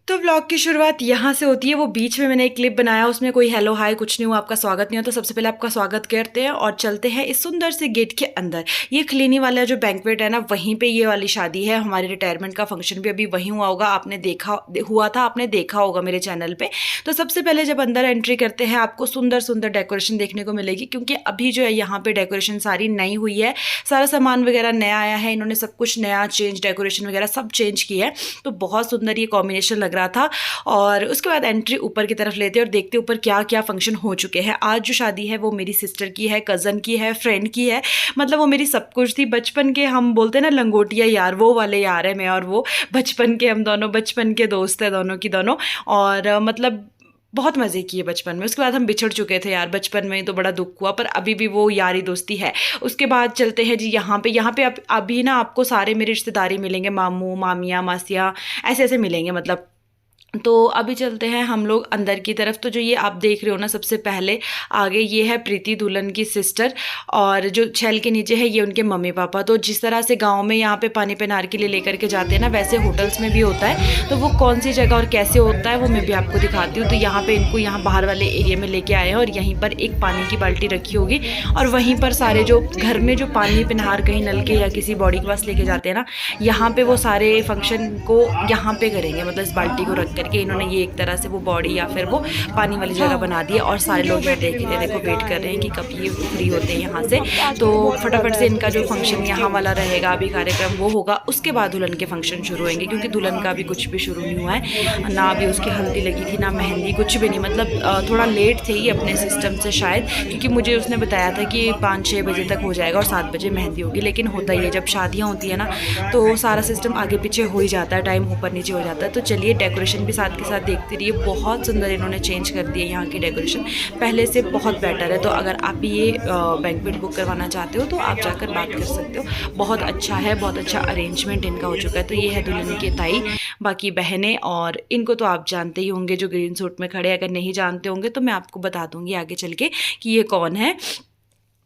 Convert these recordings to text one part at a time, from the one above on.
तो व्लॉग की शुरुआत यहाँ से होती है। वो बीच में मैंने एक क्लिप बनाया, उसमें कोई हेलो हाय कुछ नहीं हुआ, आपका स्वागत नहीं हुआ। तो सबसे पहले आपका स्वागत करते हैं और चलते हैं इस सुंदर से गेट के अंदर। ये खलीनी वाला जो बैंक्वेट है ना, वहीं पे ये वाली शादी है। हमारी रिटायरमेंट का फंक्शन भी अभी वहीं हुआ होगा, आपने देखा होगा मेरे चैनल पे। तो सबसे पहले जब अंदर एंट्री करते हैं, आपको सुंदर सुंदर डेकोरेशन देखने को मिलेगी, क्योंकि अभी जो है यहाँ पे डेकोरेशन सारी नई हुई है, सारा सामान वगैरह नया आया है। इन्होंने सब कुछ नया चेंज, डेकोरेशन वगैरह सब चेंज किया है। तो बहुत सुंदर ये कॉम्बिनेशन लग रहा था। और उसके बाद एंट्री ऊपर की तरफ लेते और देखते ऊपर क्या क्या फंक्शन हो चुके हैं। आज जो शादी है वो मेरी सिस्टर की है, कज़न की है, फ्रेंड की है। मतलब वो मेरी सब कुछ थी। बचपन के, हम बोलते हैं ना लंगोटिया यार, वो वाले यार है मैं और वो। बचपन के हम दोनों बचपन के दोस्त हैं दोनों की दोनों। और मतलब बहुत मज़े किए बचपन में। उसके बाद हम बिछड़ चुके थे यार बचपन में, तो बड़ा दुख हुआ, पर अभी भी वो यारी दोस्ती है। उसके बाद चलते हैं जी यहाँ पे अभी ना आपको सारे मेरे रिश्तेदारी मिलेंगे, मामू मामियाँ मासियाँ ऐसे ऐसे मिलेंगे मतलब। तो अभी चलते हैं हम लोग अंदर की तरफ। तो जो ये आप देख रहे हो ना, सबसे पहले आगे ये है प्रीति दुल्हन की सिस्टर, और जो छेल के नीचे है ये उनके मम्मी पापा। तो जिस तरह से गांव में यहाँ पे पानी पनार के लिए लेकर के जाते हैं ना, वैसे होटल्स में भी होता है। तो वो कौन सी जगह और कैसे होता है वो मैं भी आपको दिखाती हूँ। तो यहाँ पे इनको यहाँ बाहर वाले एरिया में लेके आए हैं, और यहीं पर एक पानी की बाल्टी रखी होगी, और वहीं पर सारे जो घर में जो पानी पनार कहीं नल के या किसी बॉडी के पास लेके जाते हैं ना, यहाँ पे वो सारे फंक्शन को यहाँ पे करेंगे। मतलब इस बाल्टी को रख करके इन्होंने ये एक तरह से वो बॉडी या फिर वो पानी वाली जगह बना दी है। और सारे लोग यहाँ देखो वेट कर रहे हैं कि कब ये फ्री होते हैं यहाँ से। तो फटाफट से इनका जो फंक्शन यहाँ वाला रहेगा, अभी कार्यक्रम वो होगा, उसके बाद दुल्हन के फंक्शन शुरू होंगे। क्योंकि दुल्हन का अभी कुछ भी शुरू नहीं हुआ है ना, अभी उसकी हल्दी लगी थी ना मेहंदी, कुछ भी नहीं। मतलब थोड़ा लेट थे ये अपने सिस्टम से शायद, क्योंकि मुझे उसने बताया था कि 5-6 बजे तक हो जाएगा और 7 बजे मेहंदी होगी। लेकिन होता ही है जब शादियाँ होती है ना, तो सारा सिस्टम आगे पीछे हो ही जाता है, टाइम ऊपर नीचे हो जाता है। तो चलिए डेकोरेशन भी साथ के साथ देखते रहिए। बहुत सुंदर इन्होंने चेंज कर दिया यहाँ की डेकोरेशन, पहले से बहुत बेटर है। तो अगर आप ये बैंक्वेट बुक करवाना चाहते हो तो आप जाकर बात कर सकते हो। बहुत अच्छा है, बहुत अच्छा अरेंजमेंट इनका हो चुका है। तो ये है दुल्हन की ताई, बाकी बहनें, और इनको तो आप जानते ही होंगे जो ग्रीन सूट में खड़े। अगर नहीं जानते होंगे तो मैं आपको बता दूंगी आगे चल के कि ये कौन है।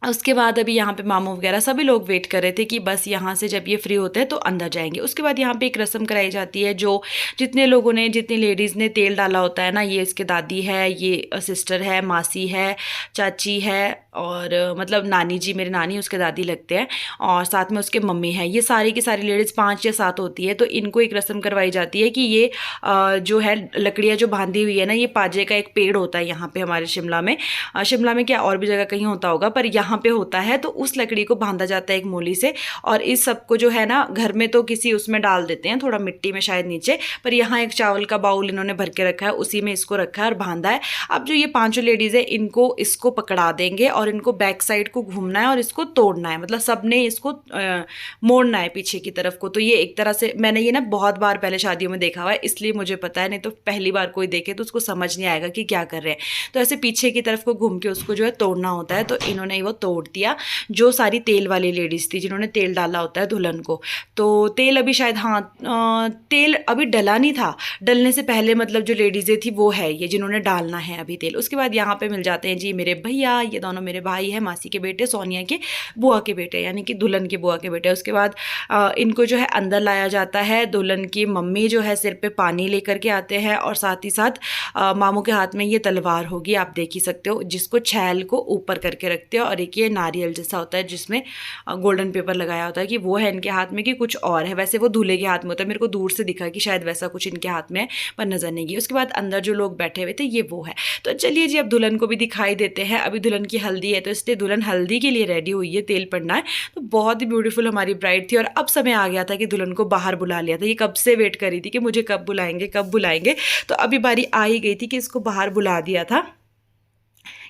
उसके बाद अभी यहाँ पे मामू वगैरह सभी लोग वेट कर रहे थे कि बस यहाँ से जब ये फ्री होते हैं तो अंदर जाएंगे। उसके बाद यहाँ पे एक रस्म कराई जाती है, जो जितने लोगों ने, जितनी लेडीज़ ने तेल डाला होता है ना, ये इसके दादी है, ये सिस्टर है, मासी है, चाची है, और मतलब नानी जी, मेरे नानी उसके दादी लगते हैं, और साथ में उसके मम्मी है। ये सारी की सारी लेडीज़ 5 या 7 होती है। तो इनको एक रस्म करवाई जाती है कि ये जो है लकड़ियाँ जो बांधी हुई है ना, ये पाजे का एक पेड़ होता है यहाँ पे हमारे शिमला में। शिमला में क्या और भी जगह कहीं होता होगा, पर यहाँ पे होता है। तो उस लकड़ी को बांधा जाता है एक मूली से, और इस सब को जो है ना, घर में तो किसी उसमें डाल देते हैं थोड़ा मिट्टी में शायद नीचे, पर यहाँ एक चावल का बाउल इन्होंने भर के रखा है, उसी में इसको रखा है और बांधा है। अब जो ये 5 लेडीज़ है, इनको इसको पकड़ा देंगे और इनको बैक साइड को घूमना है और इसको तोड़ना है। मतलब सबने इसको मोड़ना है पीछे की तरफ को। तो ये एक तरह से, मैंने ये ना बहुत बार पहले शादियों में देखा हुआ है, इसलिए मुझे पता है, नहीं तो पहली बार कोई देखे तो उसको समझ नहीं आएगा कि क्या कर रहे हैं। तो ऐसे पीछे की तरफ को घूम के उसको जो है तोड़ना होता है। तो इन्होंने वो तोड़ दिया। जो सारी तेल वाली लेडीज़ थी जिन्होंने तेल डाला होता है दुल्हन को, तो तेल अभी शायद, हाँ तेल अभी डला नहीं था, डलने से पहले मतलब जो लेडीज़ें थी वो है ये जिन्होंने डालना है अभी तेल। उसके बाद यहाँ पे मिल जाते हैं जी मेरे भैया, ये दोनों मेरे भाई हैं, मासी के बेटे, सोनिया के बुआ के बेटे, यानी कि दुल्हन के बुआ के बेटे। उसके बाद इनको जो है अंदर लाया जाता है। दुल्हन की मम्मी जो है सिर पे पानी लेकर के आते हैं, और साथ ही साथ मामू के हाथ में ये तलवार होगी, आप देख ही सकते हो, जिसको छैल को ऊपर करके रखते हो, और एक ये नारियल जैसा होता है जिसमें गोल्डन पेपर लगाया होता है, कि वो है इनके हाथ में कि कुछ और है। वैसे वो दूल्हे के हाथ में होता है, मेरे को दूर से दिखा कि शायद वैसा कुछ इनके हाथ में है, पर नजर नहीं गई। उसके बाद अंदर जो लोग बैठे हुए थे ये वो है। तो चलिए जी अब दुल्हन को भी दिखाई देते हैं। अभी दुल्हन की हल्दी है, तो इसलिए दुल्हन हल्दी के लिए रेडी हुई है, तेल पड़ना है। तो बहुत ही ब्यूटीफुल हमारी ब्राइड थी, और अब समय आ गया था कि दुल्हन को बाहर बुला लिया था। ये कब से वेट कर रही थी कि मुझे कब बुलाएंगे कब बुलाएंगे। तो अभी बारी आ ही गई थी कि इसको बाहर बुला दिया था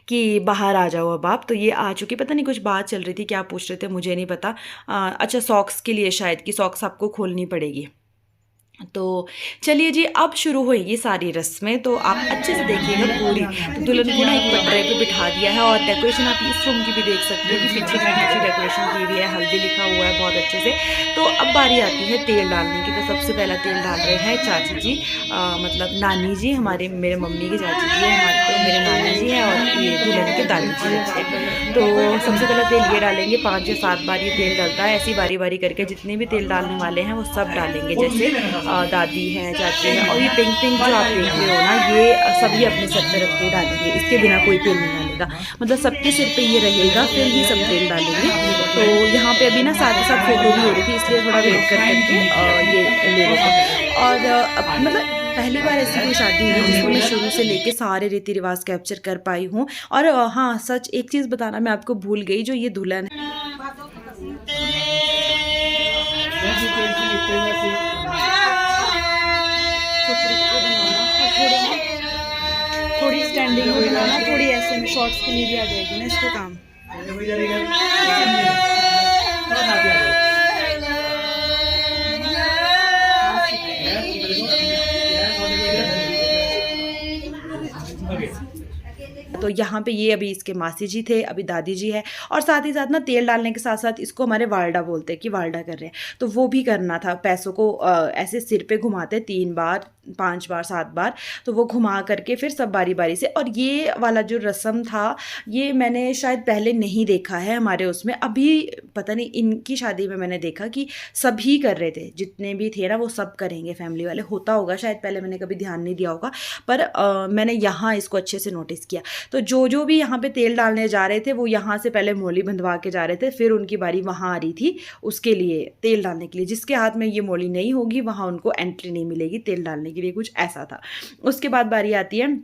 कि बाहर आ जाओ अब आप। तो ये आ चुकी, पता नहीं कुछ बात चल रही थी, क्या पूछ रहे थे मुझे नहीं पता। अच्छा सॉक्स के लिए शायद, कि सॉक्स आपको खोलनी पड़ेगी। तो चलिए जी अब शुरू होएगी सारी रस्में, तो आप अच्छे से देखिएगा पूरी। तो दुल्हन को ना एक पटरे पे बिठा दिया है, और डेकोरेशन आप इस रूम की भी देख सकते हो कि पीछे की अच्छी डेकोरेशन की हुई है, हल्दी लिखा हुआ है बहुत अच्छे से। तो अब बारी आती है तेल डालने की। तो सबसे पहला तेल डाल रहे हैं चाची जी, मतलब नानी जी, हमारे मेरे मम्मी की चाची जी है, हमारे तो मेरे नानी जी हैं, और ये दुल्हन के दादी जी लगते हैं। तो सबसे पहला तेल ये डालेंगे, 5 या 7 बार ये तेल डलता है। ऐसी बारी बारी करके जितने भी तेल डालने वाले हैं वो सब डालेंगे। जैसे दादी हैं, चाची हैं, और ये पिंक पिंक जो आप देख रहे हो ना, ये सभी अपने सर पे रख के डालेंगे, इसके बिना कोई तेल नहीं डालेगा, मतलब सबके सिर पे ये रहेगा, फिर ही सब तेल डालेंगे। तो यहाँ पे अभी ना साथ ही साथ फोटो भी हो रही थी, इसलिए थोड़ा वेट कर करके ये ले रहे थे। और मतलब पहली बार ऐसी कोई शादी हुई जिसमें मैं शुरू से लेके सारे रीति रिवाज कैप्चर कर पाई हूँ। और हाँ, सच एक चीज़ बताना मैं आपको भूल गई, जो ये दुल्हन है थोड़ी स्टैंडिंग हो ना, थोड़ी ऐसे में शॉर्ट्स के लिए भी आ जाएगी ना इसको काम। तो यहाँ पे ये अभी इसके मासी जी थे, अभी दादी जी है, और साथ ही साथ ना तेल डालने के साथ साथ इसको हमारे वाल्डा बोलते हैं कि वाल्डा कर रहे हैं, तो वो भी करना था। पैसों को ऐसे सिर पे घुमाते 3 बार 5 बार 7 बार, तो वो घुमा करके फिर सब बारी बारी से। और ये वाला जो रस्म था, ये मैंने शायद पहले नहीं देखा है हमारे उसमें, अभी पता नहीं इनकी शादी में मैंने देखा कि सभी कर रहे थे, जितने भी थे ना वो सब करेंगे फैमिली वाले, होता होगा शायद, पहले मैंने कभी ध्यान नहीं दिया होगा, पर मैंने यहाँ इसको अच्छे से नोटिस किया। तो जो भी यहाँ पे तेल डालने जा रहे थे वो यहाँ से पहले मोली बंधवा के जा रहे थे, फिर उनकी बारी वहाँ आ रही थी उसके लिए तेल डालने के लिए। जिसके हाथ में ये मोली नहीं होगी वहाँ उनको एंट्री नहीं मिलेगी तेल डालने के लिए, कुछ ऐसा था। उसके बाद बारी आती है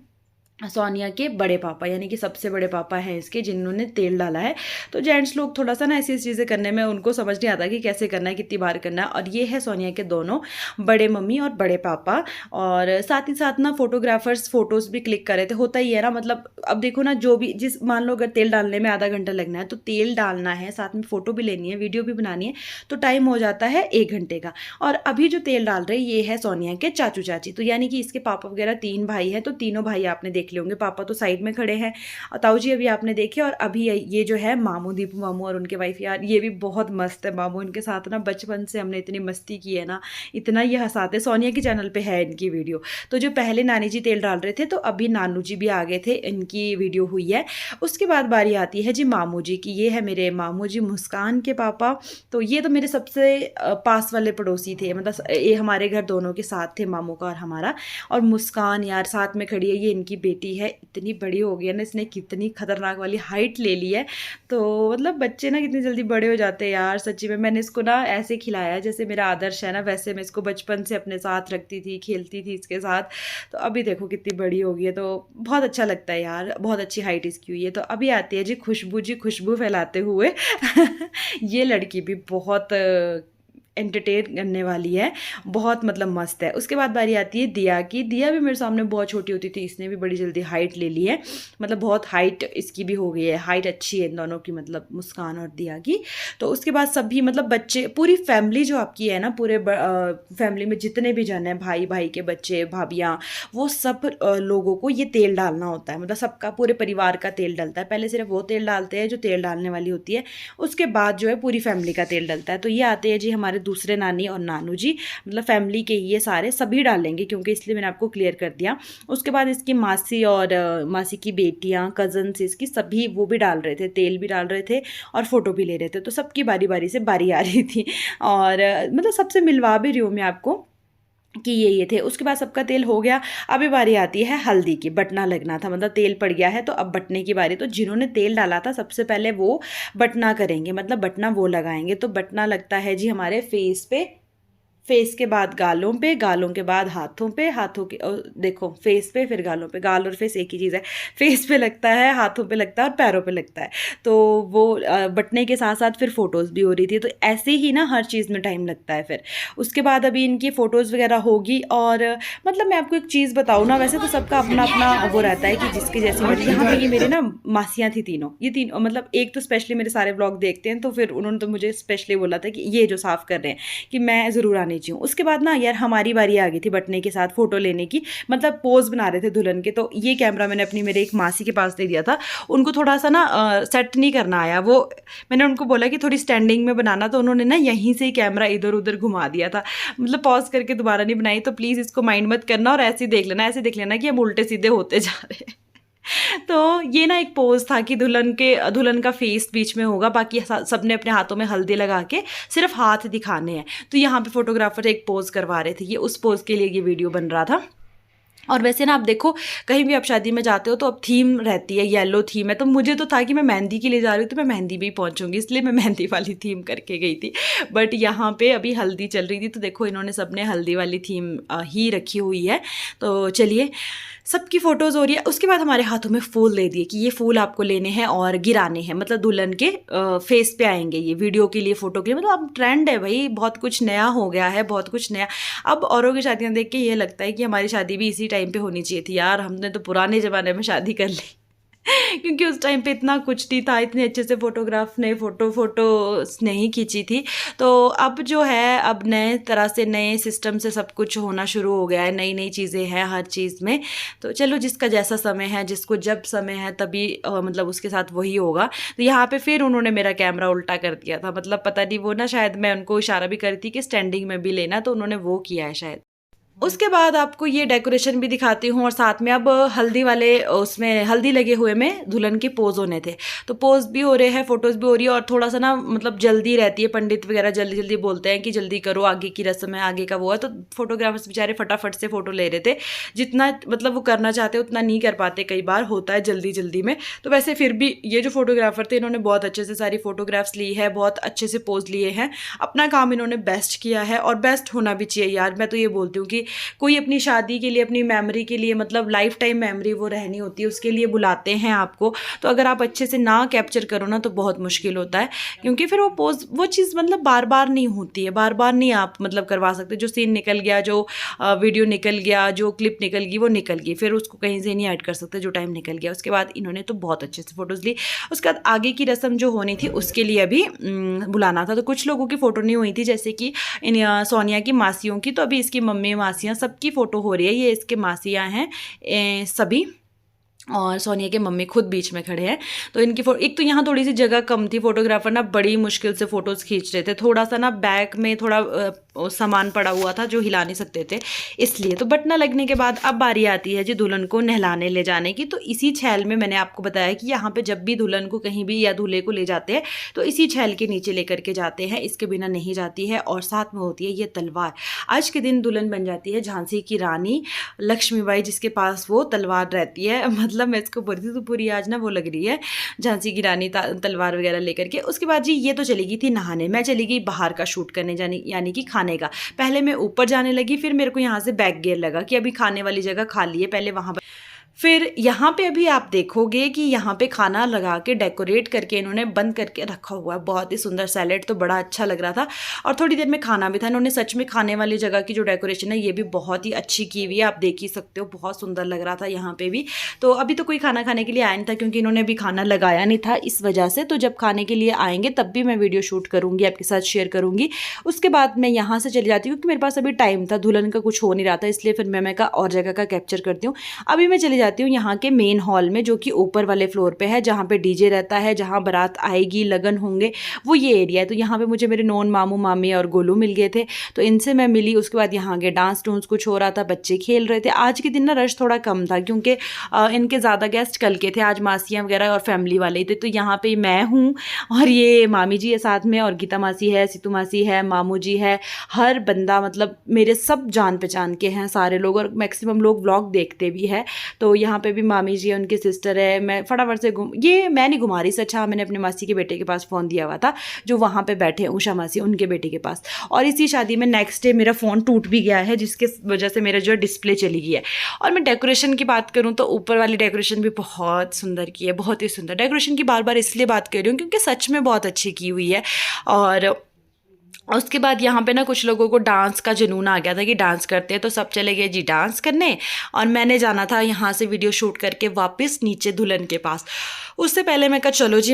सोनिया के बड़े पापा, यानी कि सबसे बड़े पापा हैं इसके, जिन्होंने तेल डाला है। तो जेंट्स लोग थोड़ा सा ना ऐसी चीज़ें करने में उनको समझ नहीं आता कि कैसे करना है, कितनी बार करना है। और ये है सोनिया के दोनों बड़े मम्मी और बड़े पापा, और साथ ही साथ ना फोटोग्राफर्स फ़ोटोज़ भी क्लिक कर रहे थे। होता ही है ना, मतलब अब देखो ना, जो भी जिस मान लो अगर तेल डालने में आधा घंटा लगना है, तो तेल डालना है, साथ में फ़ोटो भी लेनी है, वीडियो भी बनानी है, तो टाइम हो जाता है 1 घंटे का। और अभी जो तेल डाल रहे हैं ये है सोनिया के चाचू चाची, तो यानी कि इसके पापा वगैरह 3 भाई हैं, तो तीनों भाई आपने देख लिए होंगे, पापा तो साइड में खड़े हैं, ताऊ जी अभी आपने देखे, और अभी ये जो है मामू, दीपू मामू और उनके वाइफ, यार ये भी बहुत मस्त है मामू, इनके साथ ना बचपन से हमने इतनी मस्ती की है ना, इतना ये हंसाते। सोनिया के चैनल पे है इनकी वीडियो। तो जो पहले नानी जी तेल डाल रहे थे, तो अभी नानू जी भी आ गए थे, इनकी वीडियो हुई है। उसके बाद बारी आती है जी मामू जी की, ये है मेरे मामू जी मुस्कान के पापा। तो ये तो मेरे सबसे पास वाले पड़ोसी थे, मतलब ये हमारे घर दोनों के साथ थे, मामू का और हमारा। और मुस्कान यार साथ में खड़ी है, ये इनकी बेटी है, इतनी बड़ी हो गई है ना, इसने कितनी खतरनाक वाली हाइट ले ली है। तो मतलब बच्चे ना कितनी जल्दी बड़े हो जाते हैं यार, सच्ची में। मैंने इसको ना ऐसे खिलाया जैसे मेरा आदर्श है ना, वैसे मैं इसको बचपन से अपने साथ रखती थी, खेलती थी इसके साथ। तो अभी देखो कितनी बड़ी हो गई है, तो बहुत अच्छा लगता है यार, बहुत अच्छी हाइट इसकी हुई है। तो अभी आती है जी खुशबू फैलाते हुए ये लड़की भी बहुत एंटरटेन करने वाली है, बहुत मतलब मस्त है। उसके बाद बारी आती है दिया की। दिया भी मेरे सामने बहुत छोटी होती थी, इसने भी बड़ी जल्दी हाइट ले ली है, मतलब बहुत हाइट इसकी भी हो गई है, हाइट अच्छी है इन दोनों की, मतलब मुस्कान और दिया की। तो उसके बाद सभी मतलब बच्चे, पूरी फैमिली जो आपकी है ना, पूरे फैमिली में जितने भी जन हैं, भाई भाई के बच्चे, भाभियाँ, वो सब लोगों को ये तेल डालना होता है, मतलब सबका पूरे परिवार का तेल डलता है। पहले सिर्फ वो तेल डालते हैं जो तेल डालने वाली होती है, उसके बाद जो है पूरी फैमिली का तेल डलता है। तो ये आते हैं जी हमारे दूसरे नानी और नानू जी, मतलब फैमिली के ये सारे सभी डालेंगे, क्योंकि इसलिए मैंने आपको क्लियर कर दिया। उसके बाद इसकी मासी और मासी की बेटियां, कजन्स इसकी, सभी वो भी डाल रहे थे, तेल भी डाल रहे थे और फोटो भी ले रहे थे। तो सबकी बारी बारी से बारी आ रही थी, और मतलब सबसे मिलवा भी रही हूँ मैं आपको कि ये थे। उसके बाद सबका तेल हो गया, अभी बारी आती है हल्दी की। बटना लगना था, मतलब तेल पड़ गया है तो अब बटने की बारी। तो जिन्होंने तेल डाला था सबसे पहले वो बटना करेंगे, मतलब बटना वो लगाएंगे। तो बटना लगता है जी हमारे फेस पे, फेस के बाद गालों पे, गालों के बाद हाथों पे, हाथों के देखो फेस पे फिर गालों पे, गाल और फेस एक ही चीज़ है। फेस पे लगता है, हाथों पे लगता है और पैरों पे लगता है। तो वो बटने के साथ साथ फिर फ़ोटोज़ भी हो रही थी। तो ऐसे ही ना हर चीज़ में टाइम लगता है। फिर उसके बाद अभी इनकी फ़ोटोज़ वगैरह होगी। और मतलब मैं आपको एक चीज़ बताऊँ ना, वैसे तो सबका अपना अपना वो रहता है कि जिसकी जैसी मर्जी। यहाँ पर ये मेरे ना मासियाँ थी तीनों, ये तीनों मतलब एक तो स्पेशली मेरे सारे व्लॉग देखते हैं, तो फिर उन्होंने तो मुझे स्पेशली बोला था कि ये जो साफ़ कर रहे हैं कि मैं ज़रूर आने चाहिए। उसके बाद ना यार हमारी बारी आ गई थी बटने के साथ फ़ोटो लेने की, मतलब पोज बना रहे थे दुल्हन के। तो ये कैमरा मैंने अपनी मेरे एक मासी के पास दे दिया था, उनको थोड़ा सा ना सेट नहीं करना आया। वो मैंने उनको बोला कि थोड़ी स्टैंडिंग में बनाना, तो उन्होंने ना यहीं से ही कैमरा इधर उधर घुमा दिया था, मतलब पॉज करके दोबारा नहीं बनाई। तो प्लीज़ इसको माइंड मत करना और ऐसे देख लेना, ऐसे देख लेना कि हम उल्टे सीधे होते जा रहे हैं। तो ये ना एक पोज़ था कि दुल्हन का फेस बीच में होगा, बाकी सबने अपने हाथों में हल्दी लगा के सिर्फ हाथ दिखाने हैं। तो यहाँ पे फ़ोटोग्राफ़र एक पोज़ करवा रहे थे, ये उस पोज़ के लिए ये वीडियो बन रहा था। और वैसे ना आप देखो, कहीं भी आप शादी में जाते हो तो अब थीम रहती है, येलो थीम है, तो मुझे तो था कि मैं मेहंदी के लिए जा रही हूँ तो मैं मेहंदी में ही पहुँचूँगी, इसलिए मैं मेहंदी वाली थीम करके गई थी। बट यहाँ पे अभी हल्दी चल रही थी, तो देखो इन्होंने सबने हल्दी वाली थीम ही रखी हुई है। तो चलिए, सबकी फ़ोटोज़ हो रही है। उसके बाद हमारे हाथों में फूल दे दिए कि ये फूल आपको लेने हैं और गिराने हैं, मतलब दुल्हन के फेस पे आएंगे ये, वीडियो के लिए, फ़ोटो के लिए। मतलब अब ट्रेंड है भाई, बहुत कुछ नया हो गया है, बहुत कुछ नया। अब औरों की शादियाँ देख के ये लगता है कि हमारी शादी भी इसी टाइम पे होनी चाहिए थी यार, हमने तो पुराने ज़माने में शादी कर ली। क्योंकि उस टाइम पे इतना कुछ नहीं था, इतने अच्छे से फ़ोटोग्राफ ने फ़ोटोज़ नहीं खींची थी। तो अब जो है, अब नए तरह से, नए सिस्टम से सब कुछ होना शुरू हो गया है, नई-नई चीज़ें हैं हर चीज़ में। तो चलो, जिसका जैसा समय है, जिसको जब समय है तभी मतलब उसके साथ वही होगा। तो यहाँ पे फिर उन्होंने मेरा कैमरा उल्टा कर दिया था, मतलब पता नहीं, वो ना शायद मैं उनको इशारा भी कर रही थी कि स्टैंडिंग में भी लेना, तो उन्होंने वो किया है शायद। उसके बाद आपको ये डेकोरेशन भी दिखाती हूँ, और साथ में अब हल्दी वाले, उसमें हल्दी लगे हुए में दुल्हन के पोज़ होने थे, तो पोज़ भी हो रहे हैं, फ़ोटोज़ भी हो रही है। और थोड़ा सा ना मतलब जल्दी रहती है, पंडित वगैरह जल्दी जल्दी बोलते हैं कि जल्दी करो, आगे की रस्म है, आगे का वो है। तो फोटोग्राफर्स बेचारे फटाफट से फ़ोटो ले रहे थे, जितना मतलब वो करना चाहते उतना नहीं कर पाते, कई बार होता है जल्दी जल्दी में। तो वैसे फिर भी ये जो फोटोग्राफर थे, इन्होंने बहुत अच्छे से सारी फ़ोटोग्राफ्स ली है, बहुत अच्छे से पोज़ लिए हैं, अपना काम इन्होंने बेस्ट किया है, और बेस्ट होना भी चाहिए यार। मैं तो ये बोलती हूँ कि कोई अपनी शादी के लिए, अपनी मेमोरी के लिए, मतलब लाइफ टाइम मेमोरी वो रहनी होती है, उसके लिए बुलाते हैं आपको। तो अगर आप अच्छे से ना कैप्चर करो ना, तो बहुत मुश्किल होता है, क्योंकि फिर वो पोज, वो चीज़ मतलब बार बार नहीं होती है, बार बार नहीं आप मतलब करवा सकते। जो सीन निकल गया, जो वीडियो निकल गया, जो क्लिप निकल गई, वो निकल गई, फिर उसको कहीं से नहीं ऐड कर सकते, जो टाइम निकल गया। उसके बाद इन्होंने तो बहुत अच्छे से फ़ोटोज़ ली। उसके बाद आगे की रस्म जो होनी थी, उसके लिए अभी बुलाना था। तो कुछ लोगों की फ़ोटो नहीं हुई थी, जैसे कि सोनिया की मासियों की। तो अभी इसकी मम्मी, मासियाँ, सबकी फ़ोटो हो रही है। ये इसके मासियाँ हैं सभी, और सोनिया के मम्मी खुद बीच में खड़े हैं। तो इनकी एक तो यहाँ थोड़ी सी जगह कम थी, फोटोग्राफर ना बड़ी मुश्किल से फ़ोटोज़ खींच रहे थे, थोड़ा सा ना बैक में थोड़ा सामान पड़ा हुआ था जो हिला नहीं सकते थे, इसलिए। तो बटना लगने के बाद अब बारी आती है जी दुल्हन को नहलाने ले जाने की। तो इसी छैल में मैंने आपको बताया कि यहाँ पे जब भी दुल्हन को कहीं भी या दूल्हे को ले जाते हैं, तो इसी छैल के नीचे लेकर के जाते हैं, इसके बिना नहीं जाती है। और साथ में होती है ये तलवार। आज के दिन दुल्हन बन जाती है झांसी की रानी लक्ष्मीबाई, जिसके पास वो तलवार रहती है। मतलब मैं इसको बोलती तो पूरी आज ना वो लग रही है, झांसी की रानी तलवार वगैरह लेकर के। उसके बाद जी ये तो चली गई थी नहाने, मैं चली गई बाहर का शूट करने, जाने यानी कि खाने का। पहले मैं ऊपर जाने लगी, फिर मेरे को यहाँ से बैक गियर लगा कि अभी खाने वाली जगह खाली है, पहले वहाँ पर। फिर यहाँ पे अभी आप देखोगे कि यहाँ पे खाना लगा के डेकोरेट करके इन्होंने बंद करके रखा हुआ है, बहुत ही सुंदर। सैलेड तो बड़ा अच्छा लग रहा था, और थोड़ी देर में खाना भी था। इन्होंने सच में खाने वाली जगह की जो डेकोरेशन है, ये भी बहुत ही अच्छी की हुई है, आप देख ही सकते हो, बहुत सुंदर लग रहा था यहाँ पे भी। तो अभी तो कोई खाना खाने के लिए आया नहीं था, क्योंकि इन्होंने अभी खाना लगाया नहीं था, इस वजह से। तो जब खाने के लिए आएंगे तब भी मैं वीडियो शूट करूँगी, आपके साथ शेयर करूँगी। उसके बाद मैं यहाँ से चली जाती हूँ, क्योंकि मेरे पास अभी टाइम था, दुल्हन का कुछ हो नहीं रहा था, इसलिए फिर मैं का और जगह का कैप्चर करती हूँ। अभी मैं चली जाती हूँ यहाँ के मेन हॉल में, जो कि ऊपर वाले फ्लोर पे है, जहाँ पे डीजे रहता है, जहाँ बारात आएगी, लगन होंगे, वो ये एरिया है। तो यहाँ पे मुझे मेरे नॉन मामू मामी और गोलू मिल गए थे, तो इनसे मैं मिली। उसके बाद यहाँ के डांस टूंस कुछ हो रहा था, बच्चे खेल रहे थे। आज के दिन ना रश थोड़ा कम था, क्योंकि इनके ज़्यादा गेस्ट कल के थे, आज मासियाँ वगैरह और फैमिली वाले थे। तो यहाँ पे मैं हूँ, और ये मामी जी है साथ में, और गीता मासी है, सीतू मासी है, मामू जी है, हर बंदा, मतलब मेरे सब जान पहचान के हैं सारे लोग, और मैक्सिमम लोग व्लॉग देखते भी है। तो यहाँ पे भी मामी जी है, उनकी सिस्टर है। मैं फटाफट से ये मैं नहीं घुमा रही, सच हाँ, मैंने अपने मासी के बेटे के पास फ़ोन दिया हुआ था, जो वहाँ पे बैठे हैं, उषा मासी, उनके बेटे के पास। और इसी शादी में नेक्स्ट डे मेरा फ़ोन टूट भी गया है, जिसके वजह से मेरा जो है डिस्प्ले चली गई है। और मैं डेकोरेशन की बात करूँ तो ऊपर वाली डेकोरेशन भी बहुत सुंदर की है, बहुत ही सुंदर डेकोरेशन की बार बार इसलिए बात कर रही हूँ क्योंकि सच में बहुत अच्छी की हुई है। और उसके बाद यहाँ पे ना कुछ लोगों को डांस का जुनून आ गया था कि डांस करते हैं, तो सब चले गए जी डांस करने, और मैंने जाना था यहाँ से वीडियो शूट करके वापस नीचे दुल्हन के पास। उससे पहले मैं कहा चलो जी,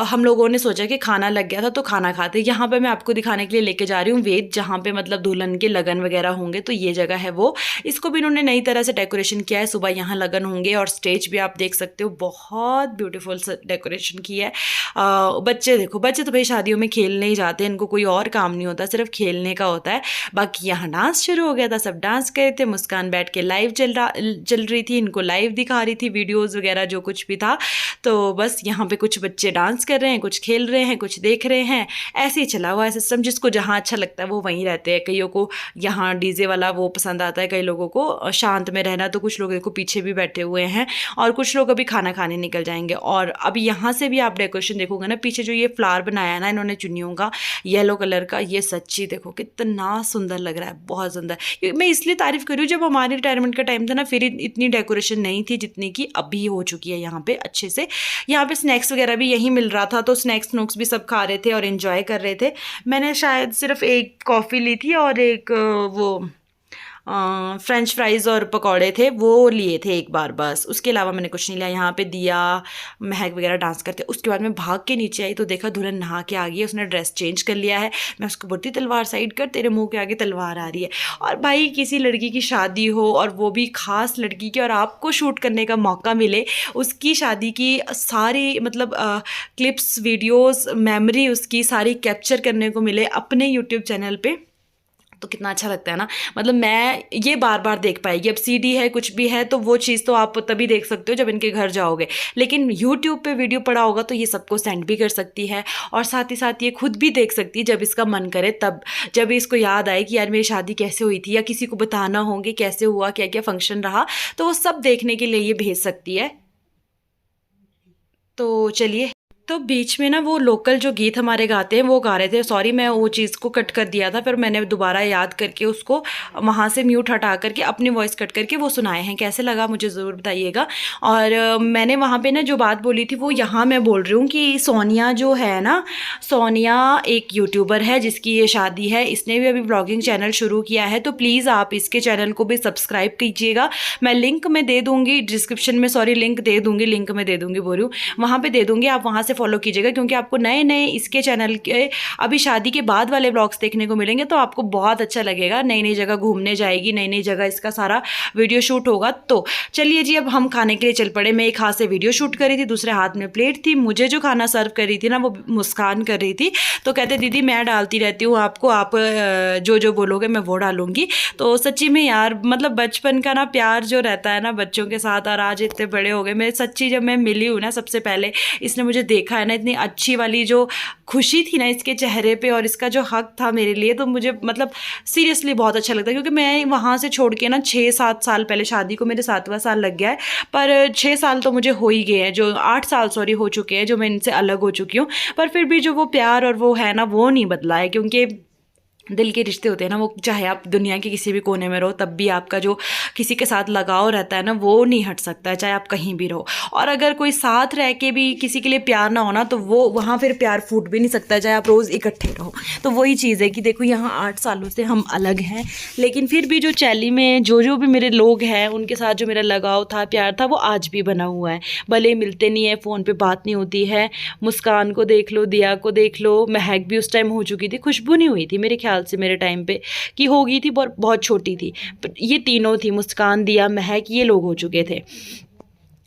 हम लोगों ने सोचा कि खाना लग गया था तो खाना खाते। यहाँ पे मैं आपको दिखाने के लिए लेके जा रही हूँ वेद, जहाँ पे मतलब दुल्हन के लगन वगैरह होंगे, तो ये जगह है वो। इसको भी इन्होंने नई तरह से डेकोरेशन किया है। सुबह यहाँ लगन होंगे, और स्टेज भी आप देख सकते हो, बहुत ब्यूटीफुल डेकोरेशन की है। बच्चे देखो, बच्चे तो भाई शादियों में खेलने ही जाते हैं, इनको कोई और काम काम नहीं होता, सिर्फ खेलने का होता है। बाकी यहाँ डांस शुरू हो गया था, सब डांस कर रहे थे। मुस्कान बैठ के लाइव चल रही थी, इनको लाइव दिखा रही थी वीडियोज़ वगैरह जो कुछ भी था। तो बस यहाँ पे कुछ बच्चे डांस कर रहे हैं, कुछ खेल रहे हैं, कुछ देख रहे हैं। ऐसे ही चला हुआ है सिस्टम, जिसको जहाँ अच्छा लगता है वो वहीं रहते हैं। कईयों को यहाँ डीजे वाला वो पसंद आता है, कई लोगों को शांत में रहना, तो कुछ लोग देखो पीछे भी बैठे हुए हैं और कुछ लोग अभी खाना खाने निकल जाएंगे। और अभी यहाँ से भी आप डेकोरेशन देखोगे ना, पीछे जो ये फ्लावर बनाया ना इन्होंने चुन्नियों का, येलो कलर का, ये सच्ची देखो कितना सुंदर लग रहा है, बहुत सुंदर। मैं इसलिए तारीफ कर रही हूँ, जब हमारे रिटायरमेंट का टाइम था ना, फिर इतनी डेकोरेशन नहीं थी जितनी की अभी हो चुकी है यहाँ पे अच्छे से। यहाँ पे स्नैक्स वगैरह भी यहीं मिल रहा था, तो स्नैक्स नोक्स भी सब खा रहे थे और एंजॉय कर रहे थे। मैंने शायद सिर्फ एक कॉफ़ी ली थी और एक वो फ्रेंच फ्राइज़ और पकौड़े थे, वो लिए थे एक बार बस, उसके अलावा मैंने कुछ नहीं लिया। यहाँ पे दिया महक वगैरह डांस करते, उसके बाद मैं भाग के नीचे आई तो देखा दुल्हन नहा के आ गई है, उसने ड्रेस चेंज कर लिया है। मैं उसको बोलती तलवार साइड कर, तेरे मुंह के आगे तलवार आ रही है। और भाई किसी लड़की की शादी हो और वो भी ख़ास लड़की की, और आपको शूट करने का मौका मिले, उसकी शादी की सारी मतलब क्लिप्स, वीडियोज़, मेमोरी उसकी सारी कैप्चर करने को मिले अपने यूट्यूब चैनल पर, तो कितना अच्छा लगता है ना। मतलब मैं ये बार बार देख पाएगी। अब सीडी है, कुछ भी है, तो वो चीज़ तो आप तभी देख सकते हो जब इनके घर जाओगे, लेकिन यूट्यूब पे वीडियो पड़ा होगा तो ये सबको सेंड भी कर सकती है और साथ ही साथ ये खुद भी देख सकती है जब इसका मन करे तब, जब इसको याद आए कि यार मेरी शादी कैसे हुई थी, या किसी को बताना होंगे कैसे हुआ, क्या क्या फंक्शन रहा, तो वो सब देखने के लिए ये भेज सकती है। तो चलिए, तो बीच में ना वो लोकल जो गीत हमारे गाते हैं वो गा रहे थे। सॉरी, मैं वो चीज़ को कट कर दिया था, फिर मैंने दोबारा याद करके उसको वहाँ से म्यूट हटा करके अपनी वॉइस कट करके वो सुनाए हैं। कैसे लगा मुझे ज़रूर बताइएगा। और मैंने वहाँ पे ना जो बात बोली थी वो यहाँ मैं बोल रही हूँ कि सोनिया जो है ना, सोनिया एक यूट्यूबर है जिसकी ये शादी है, इसने भी अभी ब्लॉगिंग चैनल शुरू किया है, तो प्लीज़ आप इसके चैनल को भी सब्सक्राइब कीजिएगा। मैं लिंक में दे दूँगी डिस्क्रिप्शन में, सॉरी लिंक दे दूँगी, लिंक में दे दूँगी बोल रही हूँ, वहाँ पर दे दूँगी, आप वहाँ से फॉलो कीजिएगा, क्योंकि आपको नए नए इसके चैनल के अभी शादी के बाद वाले ब्लॉग्स देखने को मिलेंगे, तो आपको बहुत अच्छा लगेगा। नई नई जगह घूमने जाएगी, नई नई जगह इसका सारा वीडियो शूट होगा। तो चलिए जी, अब हम खाने के लिए चल पड़े। मैं एक हाथ से वीडियो शूट कर रही थी, दूसरे हाथ में प्लेट थी। मुझे जो खाना सर्व कर रही थी ना वो मुस्कान कर रही थी, तो कहते दीदी मैं डालती रहती हूँ आपको, आप जो जो बोलोगे मैं वो डालूंगी। तो सच्ची में यार, मतलब बचपन का ना प्यार जो रहता है ना बच्चों के साथ, और आज इतने बड़े हो गए, मैं सच्ची जब मैं मिली हूँ ना, सबसे पहले इसने मुझे देखा है ना, इतनी अच्छी वाली जो खुशी थी ना इसके चेहरे पे और इसका जो हक था मेरे लिए, तो मुझे मतलब सीरियसली बहुत अच्छा लगता है। क्योंकि मैं वहाँ से छोड़ के ना 6-7 साल पहले, शादी को मेरे 7वां साल लग गया है, पर 6 साल तो मुझे हो ही गए हैं, जो 8 साल सॉरी हो चुके हैं जो मैं इनसे अलग हो चुकी हूँ। पर फिर भी जो वो प्यार और वो है ना, वो नहीं बदला है। क्योंकि दिल के रिश्ते होते हैं ना, वो चाहे आप दुनिया के किसी भी कोने में रहो, तब भी आपका जो किसी के साथ लगाव रहता है ना, वो नहीं हट सकता है, चाहे आप कहीं भी रहो। और अगर कोई साथ रह के भी किसी के लिए प्यार ना होना, तो वो वहाँ फिर प्यार फूट भी नहीं सकता है, चाहे आप रोज़ इकट्ठे रहो। तो वही चीज़ है कि देखो यहाँ 8 सालों से हम अलग हैं, लेकिन फिर भी जो चैली में जो भी मेरे लोग हैं, उनके साथ जो मेरा लगाव था, प्यार था, वो आज भी बना हुआ है। भले मिलते नहीं है, फ़ोन पर बात नहीं होती है। मुस्कान को देख लो, दिया को देख लो, महक भी उस टाइम हो चुकी थी, खुशबू नहीं हुई थी मेरे ख्याल से मेरे टाइम पे कि हो गई थी, बहुत छोटी थी। ये तीनों थी, मुस्कान, दिया, महक, ये लोग हो चुके थे।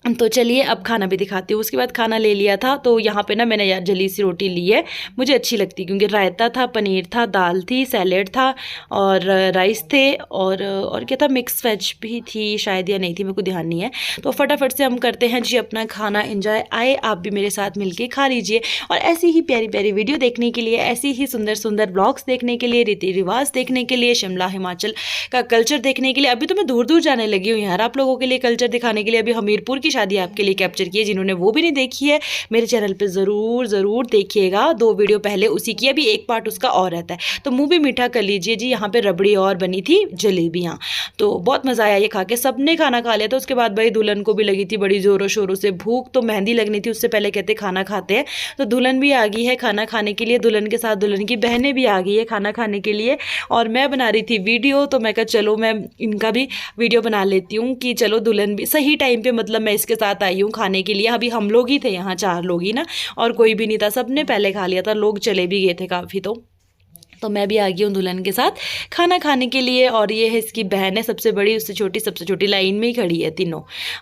तो चलिए अब खाना भी दिखाती हूँ। उसके बाद खाना ले लिया था, तो यहाँ पे ना मैंने यार जली सी रोटी ली है, मुझे अच्छी लगती, क्योंकि रायता था, पनीर था, दाल थी, सैलेड था और राइस थे, और क्या था, मिक्स वेज भी थी शायद, या नहीं थी, मेरे को ध्यान नहीं है। तो फटाफट से हम करते हैं जी अपना खाना एंजॉय। आए आप भी मेरे साथ मिलके खा लीजिए। और ऐसी ही प्यारी प्यारी वीडियो देखने के लिए, ऐसी ही सुंदर सुंदर ब्लॉग्स देखने के लिए, रीति रिवाज देखने के लिए, शिमला हिमाचल का कल्चर देखने के लिए, अभी तो मैं दूर दूर जाने लगी हूँ यार आप लोगों के लिए कल्चर दिखाने के लिए। अभी हमीरपुर की शादी आपके लिए कैप्चर की है, जिन्होंने वो भी नहीं देखी है मेरे चैनल पे ज़रूर देखिएगा। 2 वीडियो पहले उसी की, अभी एक पार्ट उसका और रहता है, तो मुंह भी मीठा कर लीजिए जी। यहाँ पे रबड़ी और बनी थी, जलेबियाँ, तो बहुत मज़ा आया ये खा के। सबने खाना खा लिया था। उसके बाद भाई दुल्हन को भी लगी थी बड़ी ज़ोरों शोरों से भूख, तो मेहंदी लगनी थी, उससे पहले कहते खाना खाते हैं। तो दुल्हन भी आ गई है खाना खाने के लिए, दुल्हन के साथ दुल्हन की बहनें भी आ गई है खाना खाने के लिए। और मैं बना रही थी वीडियो, तो मैं कहा चलो मैं इनका भी वीडियो बना लेती हूँ कि चलो दुल्हन भी सही टाइम पे, मतलब मैं इसके साथ आई हूँ खाने के लिए। अभी हम लोग ही थे यहाँ, 4 लोग ही ना, और कोई भी नहीं था, सबने पहले खा लिया था, लोग चले भी गए थे काफ़ी। तो तो मैं भी आ गई हूँ दुल्हन के साथ खाना खाने के लिए। और ये है इसकी बहन है सबसे बड़ी, उससे छोटी सबसे छोटी लाइन में ही खड़ी है तीनों।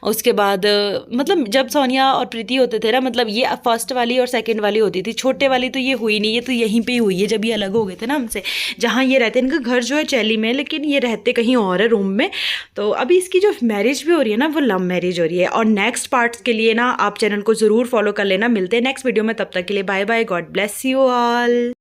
उसके बाद मतलब जब सोनिया और प्रीति होते थे ना, मतलब ये फर्स्ट वाली और सेकंड वाली होती थी, छोटे वाली तो ये हुई नहीं, ये तो यहीं पे ही हुई है जब ये अलग हो गए थे ना हमसे। जहाँ ये रहते हैं, इनका घर जो है चैली में, लेकिन ये रहते कहीं और है रूम में। तो अभी इसकी जो मैरिज भी हो रही है ना, वो लव मैरिज हो रही है। और नेक्स्ट पार्ट्स के लिए ना आप चैनल को ज़रूर फॉलो कर लेना। मिलते हैं नेक्स्ट वीडियो में, तब तक के लिए bye bye, God bless you all.